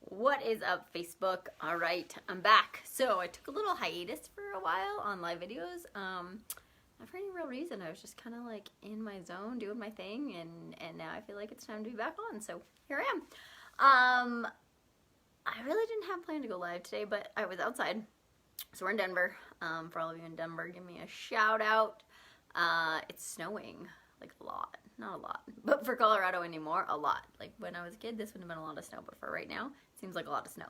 What is up, Facebook? All right, I'm back. So I took a little hiatus for a while on live videos. Not for any real reason. I was just kind of like in my zone, doing my thing, and now I feel like it's time to be back on. So here I am. I really didn't have planned to go live today, but I was outside. So we're in Denver. For all of you in Denver, give me a shout out. It's snowing like a lot. Not a lot, but for Colorado anymore, a lot. Like when I was a kid, this would have been a lot of snow, but for right now, it seems like a lot of snow.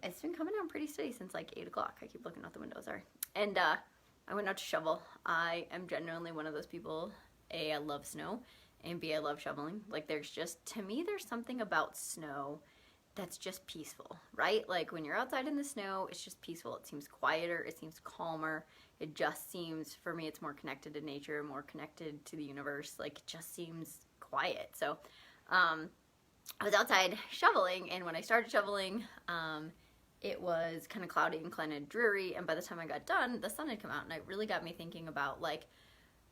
It's been coming down pretty steady since like 8 o'clock. I keep looking out the window, sorry. And I went out to shovel. I am genuinely one of those people. A, I love snow, and B, I love shoveling. Like there's just, to me, there's something about snow that's just peaceful, right? Like when you're outside in the snow, it's just peaceful. It seems quieter, it seems calmer. It just seems, for me, it's more connected to nature, more connected to the universe. Like it just seems quiet. So I was outside shoveling, and when I started shoveling, it was kind of cloudy and kind of dreary, and by the time I got done, the sun had come out, and it really got me thinking about like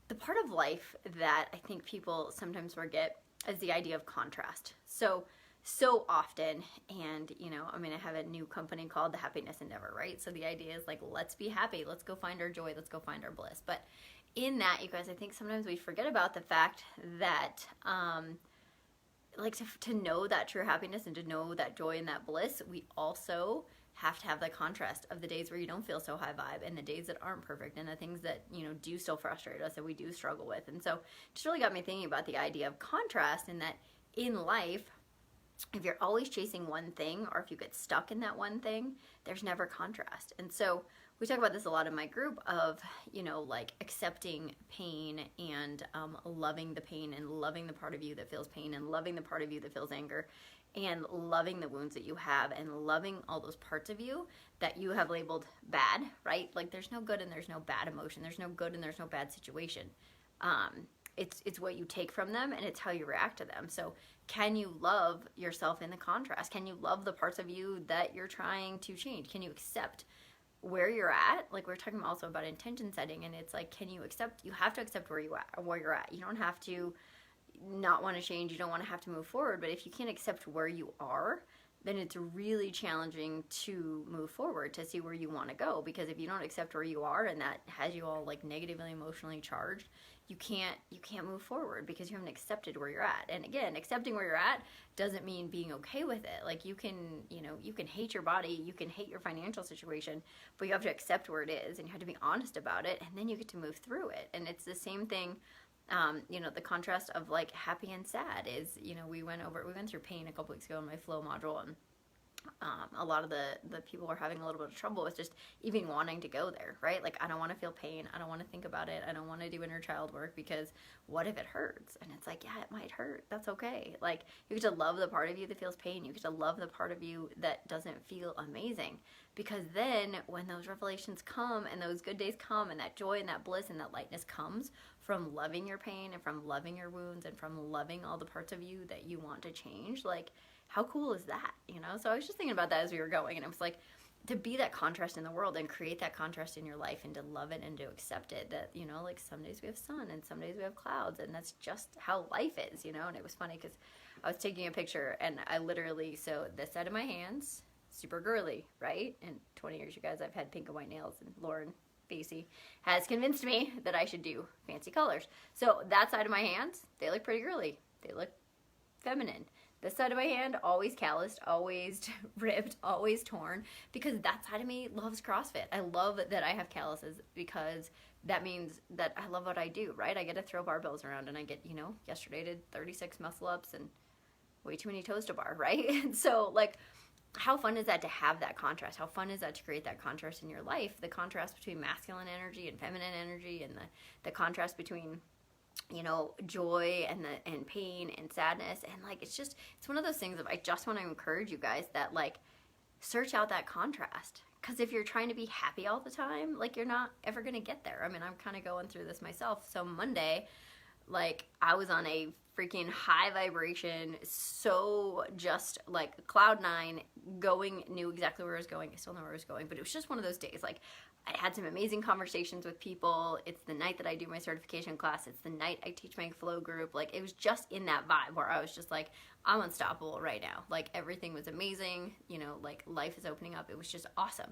the part of life that I think people sometimes forget is the idea of contrast. So often, and you know, I mean, I have a new company called The Happiness Endeavor, right? So the idea is like, let's be happy, let's go find our joy, let's go find our bliss. But in that, you guys, I think sometimes we forget about the fact that like to know that true happiness and to know that joy and that bliss, we also have to have the contrast of the days where you don't feel so high vibe and the days that aren't perfect and the things that, you know, do still frustrate us and we do struggle with. And so it just really got me thinking about the idea of contrast, and that in life, if you're always chasing one thing, or if you get stuck in that one thing, there's never contrast. And so we talk about this a lot in my group of, you know, like accepting pain and loving the pain and loving the part of you that feels pain and loving the part of you that feels anger and loving the wounds that you have and loving all those parts of you that you have labeled bad, right? Like there's no good and there's no bad emotion. There's no good and there's no bad situation. It's what you take from them, and it's how you react to them. So can you love yourself in the contrast? Can you love the parts of you that you're trying to change? Can you accept where you're at? Like we're talking also about intention setting, and it's like, can you accept, you have to accept where you're at. You don't have to not want to change. You don't want to have to move forward. But if you can't accept where you are, then it's really challenging to move forward, to see where you want to go. Because if you don't accept where you are, and that has you all like negatively emotionally charged, you can't move forward because you haven't accepted where you're at. And again, accepting where you're at doesn't mean being okay with it. Like you can hate your body, you can hate your financial situation, but you have to accept where it is, and you have to be honest about it, and then you get to move through it. And it's the same thing. You know, the contrast of like happy and sad is, you know, we went through pain a couple weeks ago in my flow module, and a lot of the people are having a little bit of trouble with just even wanting to go there, right? Like, I don't want to feel pain. I don't want to think about it. I don't want to do inner child work because what if it hurts? And it's like, yeah, it might hurt. That's okay. Like, you get to love the part of you that feels pain. You get to love the part of you that doesn't feel amazing, because then when those revelations come and those good days come and that joy and that bliss and that lightness comes from loving your pain and from loving your wounds and from loving all the parts of you that you want to change, like, how cool is that, you know? So I was just thinking about that as we were going, and it was like, to be that contrast in the world and create that contrast in your life and to love it and to accept it, that, you know, like some days we have sun and some days we have clouds, and that's just how life is, you know? And it was funny because I was taking a picture, and I literally, so this side of my hands, super girly, right? In 20 years, you guys, I've had pink and white nails, and Lauren Facey has convinced me that I should do fancy colors. So that side of my hands, they look pretty girly. They look feminine. This side of my hand, always calloused, always ripped, always torn, because that side of me loves CrossFit. I love that I have calluses, because that means that I love what I do, right? I get to throw barbells around, and I get, you know, yesterday I did 36 muscle ups and way too many toes to bar, right? And so, like, how fun is that to have that contrast? How fun is that to create that contrast in your life? The contrast between masculine energy and feminine energy, and the contrast between, you know, joy and pain and sadness. And like, it's one of those things that I just want to encourage you guys that, like, search out that contrast. Because if you're trying to be happy all the time, like, you're not ever going to get there. I mean, I'm kind of going through this myself. So Monday, like I was on a freaking high vibration, so just like cloud nine, knew exactly where I was going. I still know where I was going, but it was just one of those days. Like I had some amazing conversations with people. It's the night that I do my certification class. It's the night I teach my flow group. Like it was just in that vibe where I was just like, I'm unstoppable right now. Like everything was amazing. You know, like life is opening up. It was just awesome.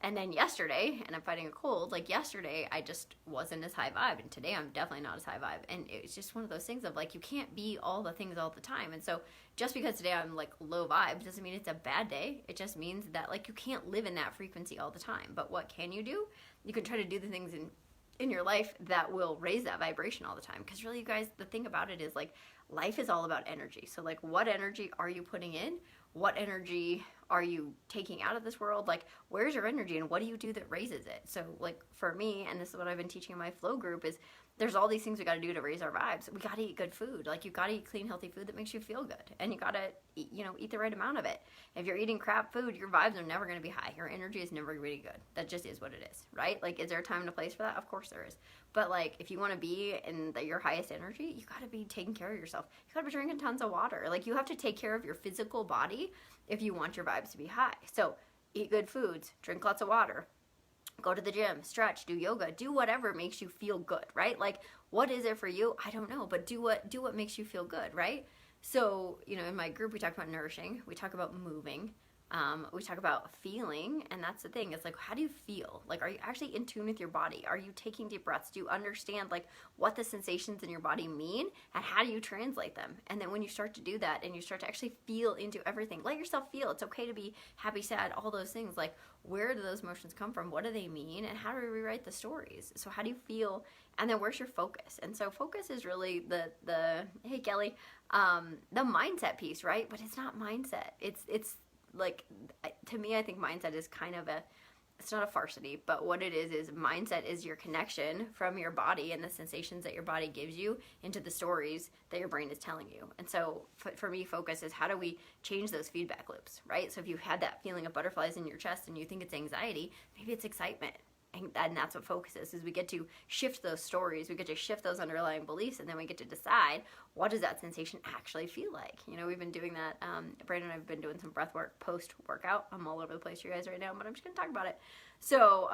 And then yesterday, and I'm fighting a cold, like yesterday I just wasn't as high vibe, and today I'm definitely not as high vibe. And it's just one of those things of like, you can't be all the things all the time. And so just because today I'm like low vibe doesn't mean it's a bad day. It just means that like you can't live in that frequency all the time. But what can you do? You can try to do the things in your life that will raise that vibration all the time. Because really, you guys, the thing about it is like life is all about energy. So like, what energy are you putting in? What energy are you taking out of this world? Like, where's your energy and what do you do that raises it? So like for me, and this is what I've been teaching in my flow group, is there's all these things we got to do to raise our vibes. We got to eat good food. Like you got to eat clean, healthy food that makes you feel good. And you got to eat, eat the right amount of it. If you're eating crap food, your vibes are never going to be high. Your energy is never going to be good. That just is what it is, right? Like, is there a time and a place for that? Of course there is. But like, if you want to be in your highest energy, you got to be taking care of yourself. You got to be drinking tons of water. Like you have to take care of your physical body if you want your vibes to be high. So eat good foods, drink lots of water, go to the gym, stretch, do yoga, do whatever makes you feel good, right? Like, what is it for you? I don't know, but do what makes you feel good, right? So, in my group, we talk about nourishing, we talk about moving, we talk about feeling, and that's the thing. It's like, how do you feel? Like, are you actually in tune with your body? Are you taking deep breaths? Do you understand like what the sensations in your body mean, and how do you translate them? And then when you start to do that and you start to actually feel into everything, let yourself feel. It's okay to be happy, sad, all those things. Like, where do those emotions come from? What do they mean? And how do we rewrite the stories? So how do you feel? And then where's your focus? And so focus is really the hey Kelly, the mindset piece, right? But it's not mindset. It's like, to me, I think mindset is kind of it's not a varsity, but what it is mindset is your connection from your body and the sensations that your body gives you into the stories that your brain is telling you. And so for me, focus is how do we change those feedback loops, right? So if you've had that feeling of butterflies in your chest and you think it's anxiety, maybe it's excitement. And that's what focus is we get to shift those stories, we get to shift those underlying beliefs, and then we get to decide, what does that sensation actually feel like? We've been doing that. Brandon and I have been doing some breath work post-workout. I'm all over the place for you guys right now, but I'm just going to talk about it. So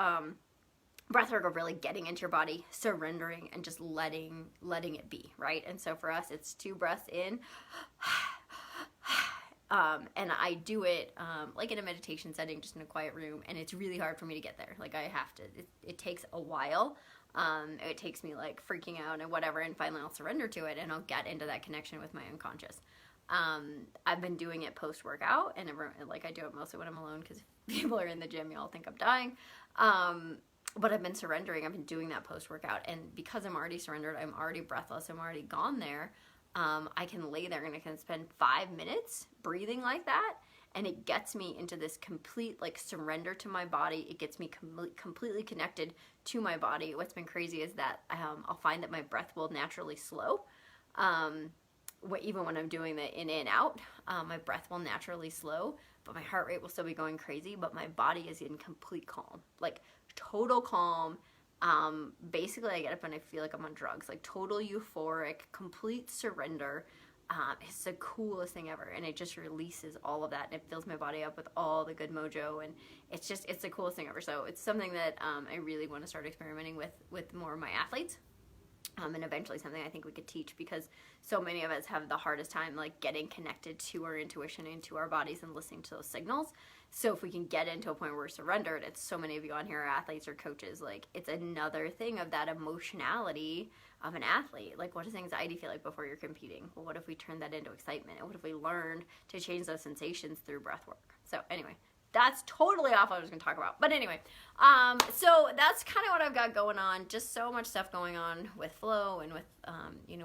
breath work of really getting into your body, surrendering, and just letting it be, right? And so for us, it's 2 breaths in, and I do it like in a meditation setting, just in a quiet room, and it's really hard for me to get there. Like I have to, it takes a while. It takes me like freaking out and whatever, and finally I'll surrender to it and I'll get into that connection with my unconscious. I've been doing it post-workout, and like I do it mostly when I'm alone because people are in the gym, y'all think I'm dying. But I've been surrendering. I've been doing that post-workout, and because I'm already surrendered, I'm already breathless, I'm already gone there. I can lay there and I can spend 5 minutes breathing like that, and it gets me into this complete like surrender to my body. It gets me completely connected to my body. What's been crazy is that I'll find that my breath will naturally slow. Even when I'm doing the in and out, my breath will naturally slow, but my heart rate will still be going crazy, but my body is in complete calm, like total calm. Basically I get up and I feel like I'm on drugs, like total euphoric, complete surrender. It's the coolest thing ever, and it just releases all of that, and it fills my body up with all the good mojo, and it's the coolest thing ever. So it's something that I really want to start experimenting with more of my athletes, and eventually something I think we could teach, because so many of us have the hardest time like getting connected to our intuition and to our bodies and listening to those signals. So if we can get into a point where we're surrendered, it's so many of you on here are athletes or coaches, like it's another thing of that emotionality of an athlete. Like, what does anxiety feel like before you're competing? Well, what if we turn that into excitement? And what if we learned to change those sensations through breath work? So anyway, that's totally off what I was going to talk about. But anyway, so that's kind of what I've got going on. Just so much stuff going on with flow and with,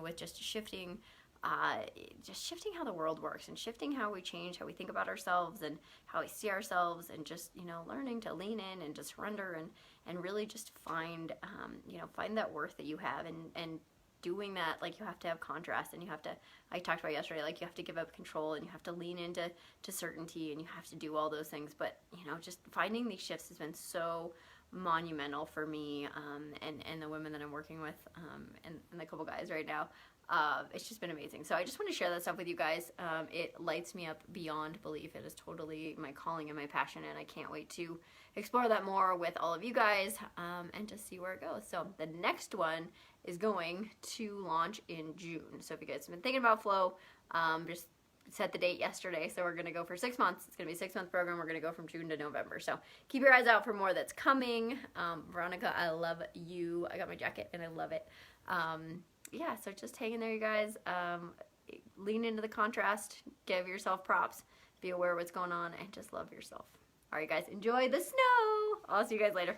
with just shifting how the world works, and shifting how we change, how we think about ourselves and how we see ourselves, and just, learning to lean in and to surrender and really just find that worth that you have, and doing that, like, you have to have contrast, and you have to, I talked about yesterday, like, you have to give up control, and you have to lean into certainty, and you have to do all those things. But just finding these shifts has been so monumental for me, and the women that I'm working with, and the couple guys right now. It's just been amazing. So I just want to share that stuff with you guys. It lights me up beyond belief. It is totally my calling and my passion, and I can't wait to explore that more with all of you guys, and just see where it goes. So the next one is going to launch in June. So if you guys have been thinking about Flow, just set the date yesterday. So we're going to go for 6 months. It's going to be a 6-month program. We're going to go from June to November. So keep your eyes out for more that's coming. Veronica, I love you. I got my jacket and I love it. Yeah, so just hang in there, you guys. Lean into the contrast. Give yourself props. Be aware of what's going on and just love yourself. All right, guys, enjoy the snow. I'll see you guys later.